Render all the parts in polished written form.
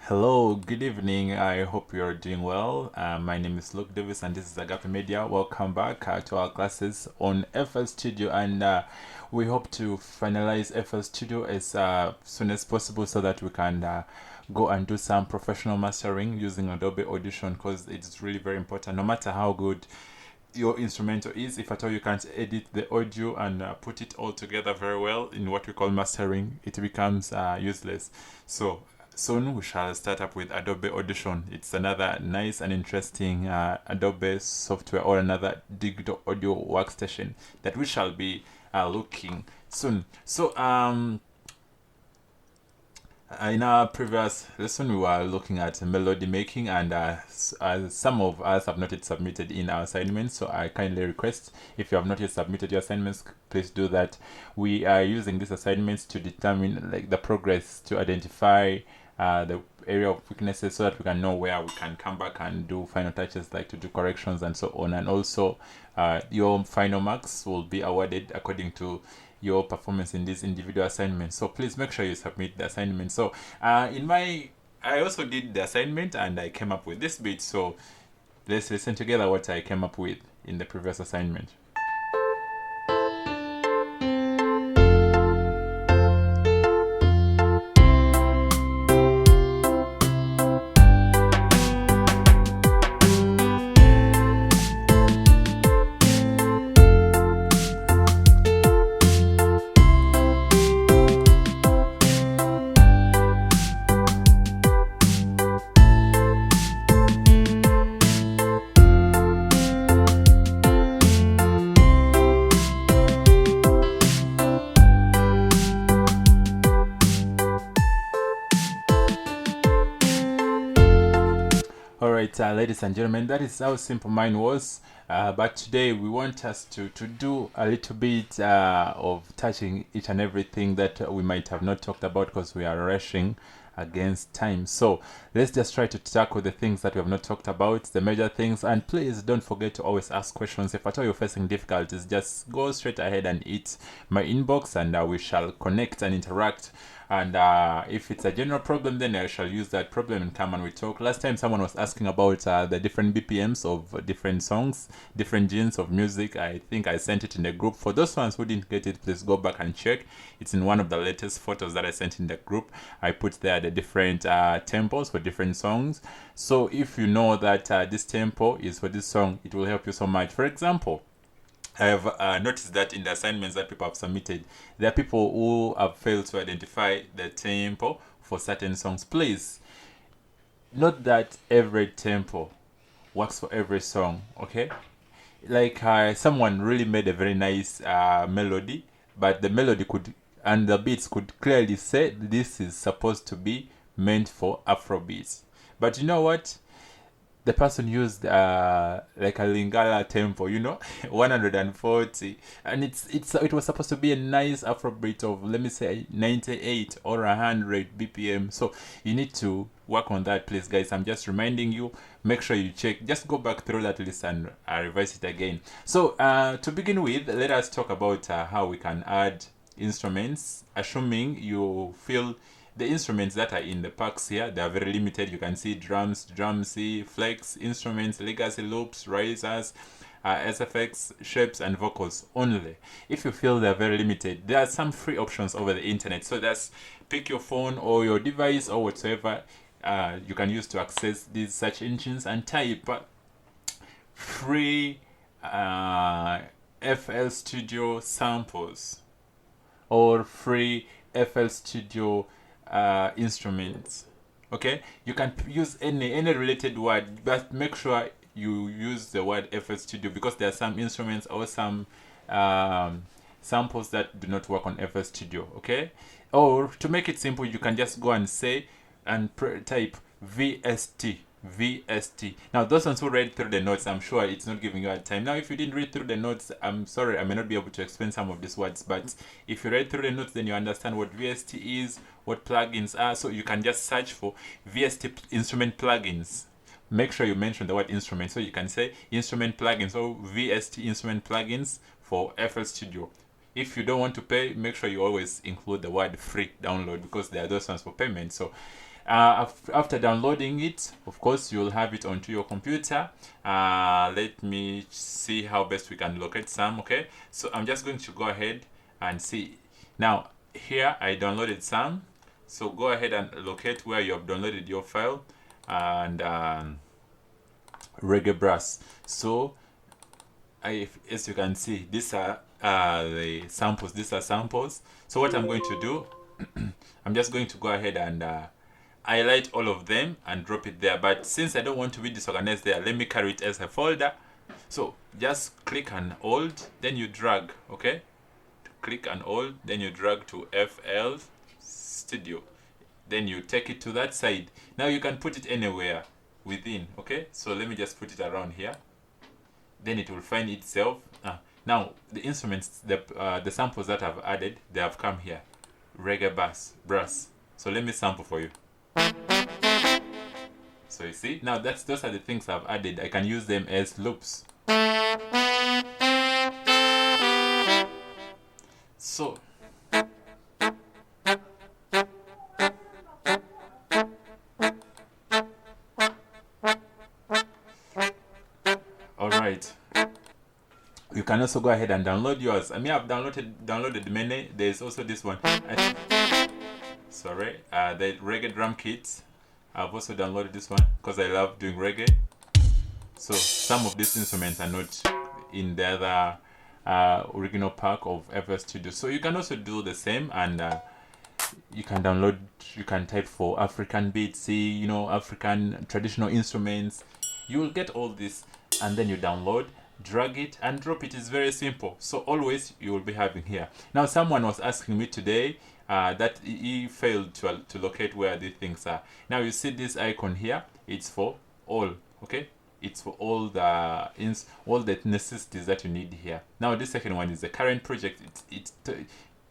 Hello, good evening. I hope you're doing well. My name is Luke Davis, and this is Agape Media. Welcome back to our classes on FL Studio, and we hope to finalize FL Studio as soon as possible so that we can go and do some professional mastering using Adobe Audition because it's really very important. No matter how good your instrumental is, if at all you can't edit the audio and put it all together very well in what we call mastering, it becomes useless. So soon we shall start up with Adobe Audition. It's another nice and interesting Adobe software or another digital audio workstation that we shall be looking soon. So in our previous lesson, we were looking at melody making, and some of us have not yet submitted in our assignments. So I kindly request, if you have not yet submitted your assignments, please do that. We are using these assignments to determine like the progress, to identify the area of weaknesses, so that we can know where we can come back and do final touches, like to do corrections and so on. And also, your final marks will be awarded according to your performance in these individual assignments. So please make sure you submit the assignment. So I also did the assignment and I came up with this bit. So let's listen together what I came up with in the previous assignment. Alright, ladies and gentlemen, that is how simple mine was. But today we want us to do a little bit of touching each and everything that we might have not talked about because we are rushing against time. So let's just try to tackle the things that we have not talked about, the major things, and please don't forget to always ask questions. If at all you're facing difficulties, just go straight ahead and hit my inbox, and we shall connect and interact. And if it's a general problem, then I shall use that problem and come and we talk. Last time someone was asking about the different BPMs of different songs, different genres of music. I think I sent it in the group. For those ones who didn't get it, please go back and check. It's in one of the latest photos that I sent in the group. I put there the different tempos for different songs. So if you know that this tempo is for this song, it will help you so much. For example, I have noticed that in the assignments that people have submitted, there are people who have failed to identify the tempo for certain songs. Please note that every tempo works for every song, okay? Like someone really made a very nice melody, but the melody could, and the beats could clearly say this is supposed to be meant for Afrobeats. But you know what? The person used like a Lingala tempo, 140, and it was supposed to be a nice Afrobeat of, let me say, 98 or 100 BPM. So you need to work on that, please, guys. I'm just reminding you. Make sure you check. Just go back through that list and revise it again. So to begin with, let us talk about how we can add instruments, assuming you feel the instruments that are in the packs here, they are very limited. You can see drums, drum C, flex, instruments, legacy loops, risers, SFX, shapes, and vocals only. If you feel they're very limited, there are some free options over the internet. So that's pick your phone or your device or whatsoever you can use to access these search engines and type free FL Studio samples or free FL Studio instruments. Okay, you can use any related word, but make sure you use the word FL Studio, because there are some instruments or some samples that do not work on FL Studio. Okay, or to make it simple, you can just go and say and type VST. Now, those ones who read through the notes, I'm sure it's not giving you a time. Now, if you didn't read through the notes, I'm sorry, I may not be able to explain some of these words, but if you read through the notes, then you understand what VST is, what plugins are. So you can just search for VST instrument plugins. Make sure you mention the word instrument. So you can say instrument plugins or VST instrument plugins for FL Studio. If you don't want to pay, make sure you always include the word free download, because there are those ones for payment. So After downloading it, of course, you'll have it onto your computer. Let me see how best we can locate some. Okay, so I'm just going to go ahead and see. Now here I downloaded some, so go ahead and locate where you have downloaded your file, and Reggae Brass. So as you can see, these are the samples. These are samples. So what I'm going to do, I'm just going to go ahead and highlight all of them and drop it there. But since I don't want to be disorganized there, let me carry it as a folder. So just click and hold, then you drag. Okay, click and hold, then you drag to FL Studio, then you take it to that side. Now you can put it anywhere within. Okay, so let me just put it around here, then it will find itself. Now the instruments, the samples that I've added, they have come here. Reggae brass. So let me sample for you. So you see, now those are the things I've added. I can use them as loops. So all right, you can also go ahead and download yours. I mean, I've downloaded many. There's also this one. Sorry, the reggae drum kit. I've also downloaded this one because I love doing reggae. So some of these instruments are not in the other original pack of FL Studio. So you can also do the same, and you can download. You can type for African beats, you know, African traditional instruments. You will get all this, and then you download, drag it, and drop it. Is very simple. So always you will be having here. Now someone was asking me today that he failed to locate where these things are. Now you see this icon here. It's for all. Okay, it's for all the necessities that you need here. Now this second one is the current project. It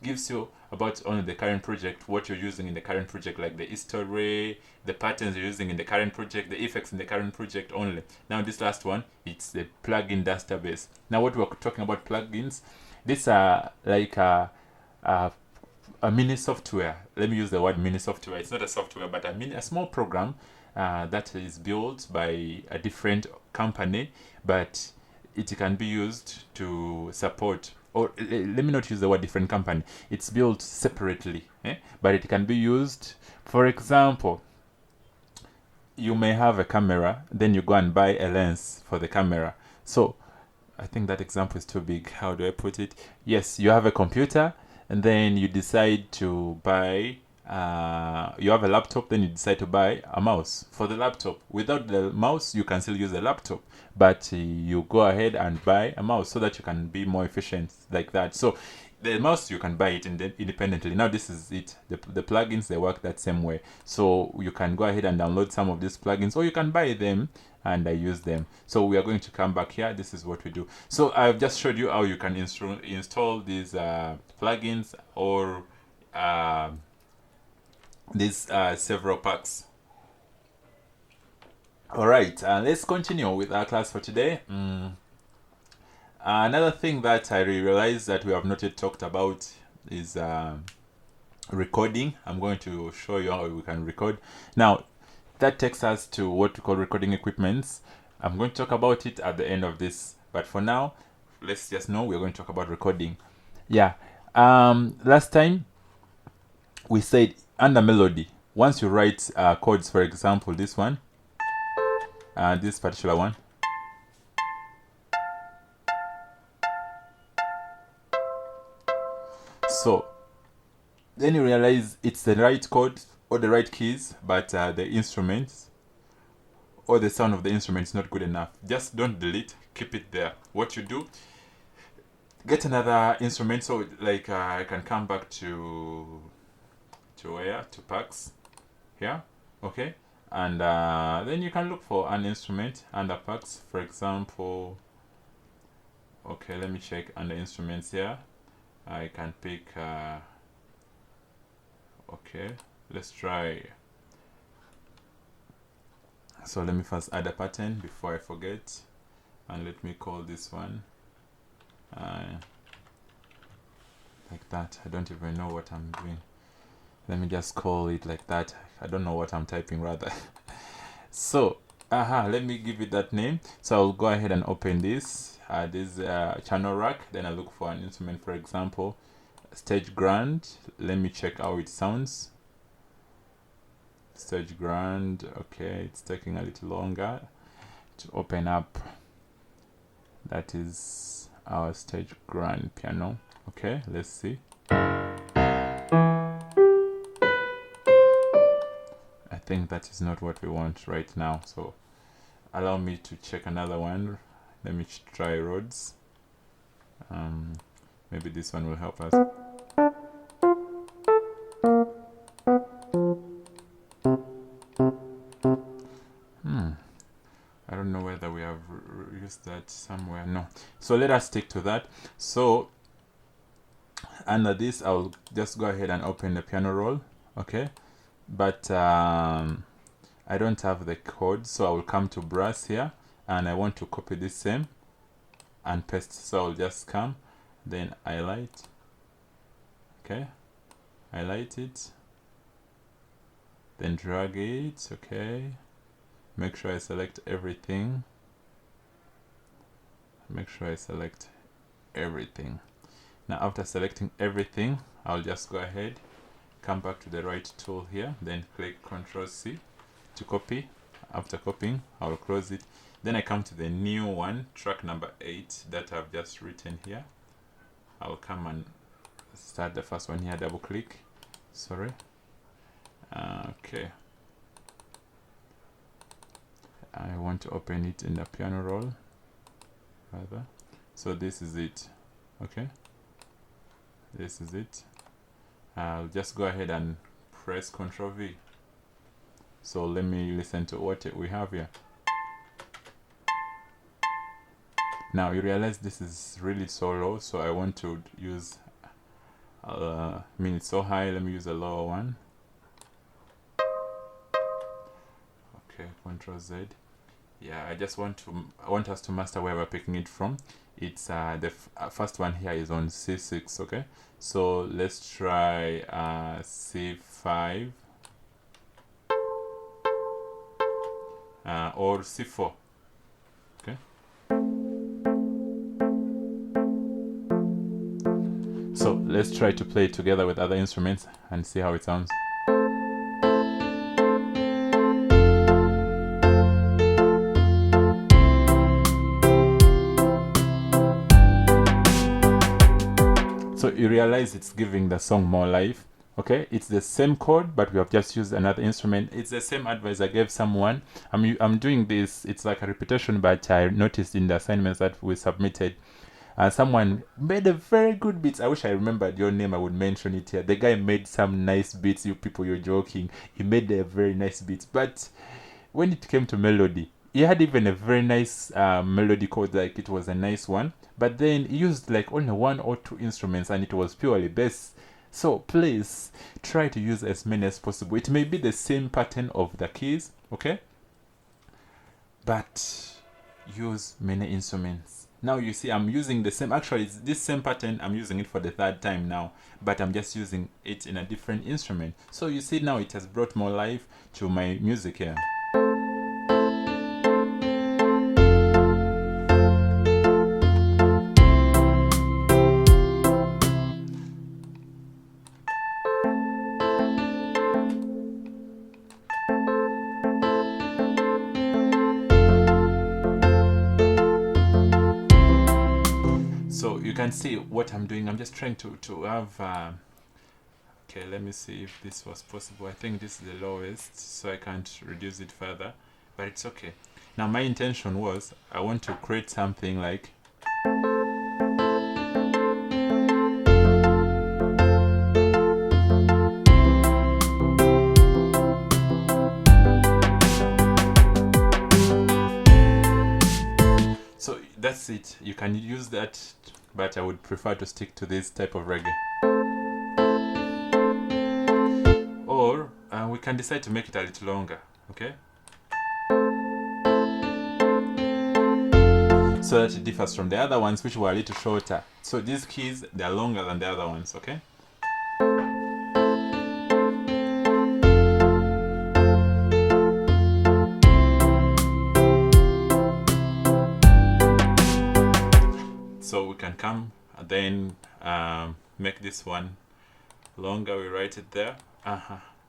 gives you about only the current project, what you're using in the current project, like the history, the patterns you're using in the current project, the effects in the current project only. Now this last one, it's the plugin database. Now what we're talking about plugins, these are like a mini software. Let me use the word mini software. It's not a software, but a small program that is built by a different company, but it can be used to support, or let me not use the word different company. It's built separately, but it can be used. For example, you may have a camera, then you go and buy a lens for the camera. So I think that example is too big. How do I put it? Yes, you have a computer, and then you decide to buy you have a laptop, then you decide to buy a mouse for the laptop. Without the mouse, you can still use the laptop, but you go ahead and buy a mouse so that you can be more efficient like that. So the mouse, you can buy it independently. Now this is it. The plugins, they work that same way. So you can go ahead and download some of these plugins, or you can buy them and use them. So we are going to come back here. This is what we do. So I've just showed you how you can install these plugins, or these several packs. All right, let's continue with our class for today. Another thing that I realized that we have not yet talked about is recording. I'm going to show you how we can record. Now that takes us to what we call recording equipments. I'm going to talk about it at the end of this, but for now, let's just know we're going to talk about recording. Yeah, last time we said under melody, once you write chords, for example this one, this particular one, so then you realize it's the right chord or the right keys, but the instruments or the sound of the instrument is not good enough. Just don't delete, keep it there. What you do, get another instrument. So like I can come back to packs here, okay, and then you can look for an instrument under packs, for example. Okay, let me check under instruments here. I can pick okay, let's try. So let me first add a pattern before I forget, and let me call this one like that. I don't even know what I'm doing. Let me just call it like that. I don't know what I'm typing rather. So let me give it that name. So I'll go ahead and open this channel rack. Then I look for an instrument, for example Stage Grand. Let me check how it sounds. Stage Grand. Okay, it's taking a little longer to open up. That is our Stage Grand piano. Okay, let's see. I think that is not what we want right now, so allow me to check another one. Let me try Rhodes. Maybe this one will help us. I don't know whether we have used that somewhere. No, so let us stick to that. So under this, I'll just go ahead and open the piano roll. Okay, but I don't have the code, so I will come to brass here, and I want to copy this same and paste. So I'll just come, then highlight. Okay, highlight it, then drag it. Okay, make sure I select everything. Make sure I select everything. Now after selecting everything, I'll just go ahead, come back to the right tool here, then click Ctrl C to copy. After copying, I'll close it. Then I come to the new one, track number 8 that I've just written here. I'll come and start the first one here, double click. Sorry. Okay. I want to open it in the piano roll rather. So this is it. Okay. This is it. I'll just go ahead and press Ctrl V. So let me listen to what we have here. Now you realize this is really so low, so I want to use it's so high. Let me use a lower one. Okay, Ctrl Z. Yeah, I want us to master where we're picking it from. It's the first one here is on C6. Okay, so let's try C5 or C4. Okay, so let's try to play it together with other instruments and see how it sounds. So you realize it's giving the song more life. Okay, it's the same chord, but we have just used another instrument. It's the same advice I gave someone. I'm doing this, it's like a repetition, but I noticed in the assignments that we submitted, someone made a very good beats. I wish I remembered your name, I would mention it here. The guy made some nice beats. You people, you're joking. He made a very nice beats, but when it came to melody, he had even a very nice melody chord, like it was a nice one, but then he used like only 1 or 2 instruments and it was purely bass. So please try to use as many as possible. It may be the same pattern of the keys, okay, but use many instruments. Now you see I'm using the same, actually it's this same pattern, I'm using it for the 3rd time now, but I'm just using it in a different instrument. So you see now it has brought more life to my music here. So you can see what I'm doing. I'm just trying to have okay, let me see if this was possible. I think this is the lowest, so I can't reduce it further, but it's okay. Now my intention was I want to create something like so that's it. You can use that, but I would prefer to stick to this type of reggae. Or we can decide to make it a little longer, okay? So that it differs from the other ones, which were a little shorter. So these keys, they are longer than the other ones, okay? can come and then make this one longer. We write it there.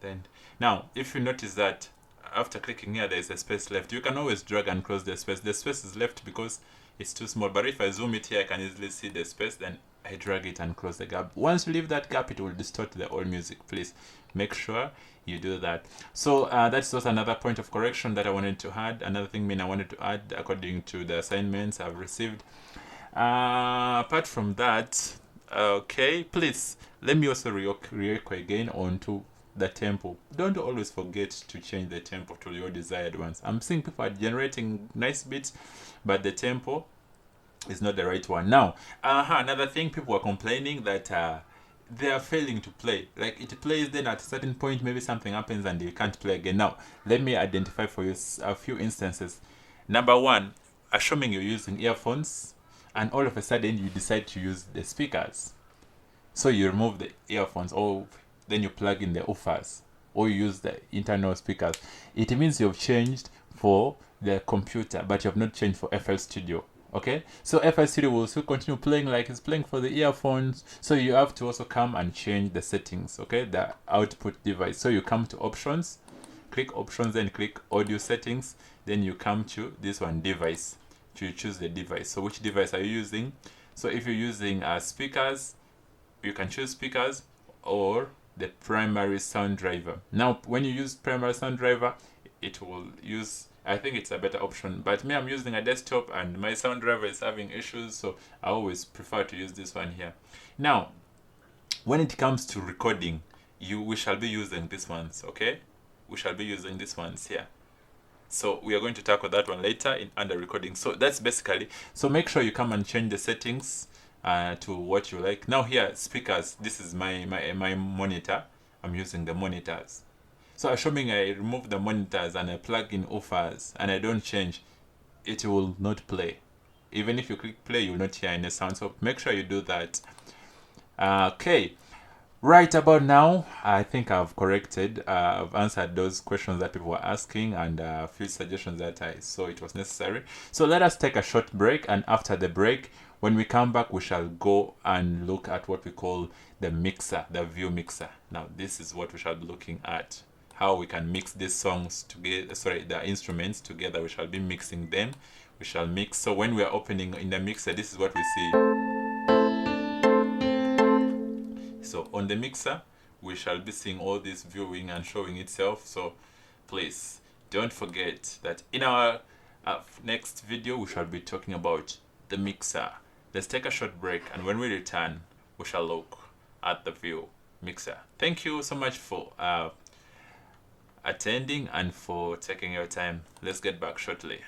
Then now if you notice that after clicking here there is a space left, you can always drag and close the space. The space is left because it's too small, but if I zoom it here I can easily see the space, then I drag it and close the gap. Once you leave that gap, it will distort the whole music. Please make sure you do that. So that's just another point of correction that I wanted to add. Another thing I wanted to add according to the assignments I've received. Apart from that, okay, please let me also reecho again onto the tempo. Don't always forget to change the tempo to your desired ones. I'm seeing people are generating nice beats, but the tempo is not the right one. Now, another thing, people are complaining that they are failing to play. Like it plays, then at a certain point maybe something happens and you can't play again. Now, let me identify for you a few instances. Number one, assuming you're using earphones and all of a sudden you decide to use the speakers. So you remove the earphones, or then you plug in the woofers, or you use the internal speakers. It means you've changed for the computer, but you have not changed for FL Studio. Okay, so FL Studio will still continue playing like it's playing for the earphones. So you have to also come and change the settings, okay, the output device. So you come to options, click options, then click audio settings, then you come to this one, device, to choose the device. So which device are you using? So if you're using speakers, you can choose speakers or the primary sound driver. Now when you use primary sound driver, it will use, I think it's a better option, but me, I'm using a desktop and my sound driver is having issues, so I always prefer to use this one here. Now when it comes to recording, we shall be using these ones, okay? We shall be using these ones here. So we are going to tackle that one later in under recording. So that's basically, so make sure you come and change the settings to what you like. Now here, speakers, this is my monitor. I'm using the monitors. So assuming I remove the monitors and I plug in woofers and I don't change, it will not play. Even if you click play, you will not hear any sound. So make sure you do that. Okay. Right about now, I think I've corrected, I've answered those questions that people were asking and a few suggestions that I saw it was necessary. So let us take a short break, and after the break, when we come back, we shall go and look at what we call the mixer, the view mixer. Now, this is what we shall be looking at, how we can mix these songs together, the instruments together. We shall be mixing them. We shall mix. So when we are opening in the mixer, this is what we see. So on the mixer, we shall be seeing all this viewing and showing itself. So please don't forget that in our next video, we shall be talking about the mixer. Let's take a short break, and when we return, we shall look at the view mixer. Thank you so much for attending and for taking your time. Let's get back shortly.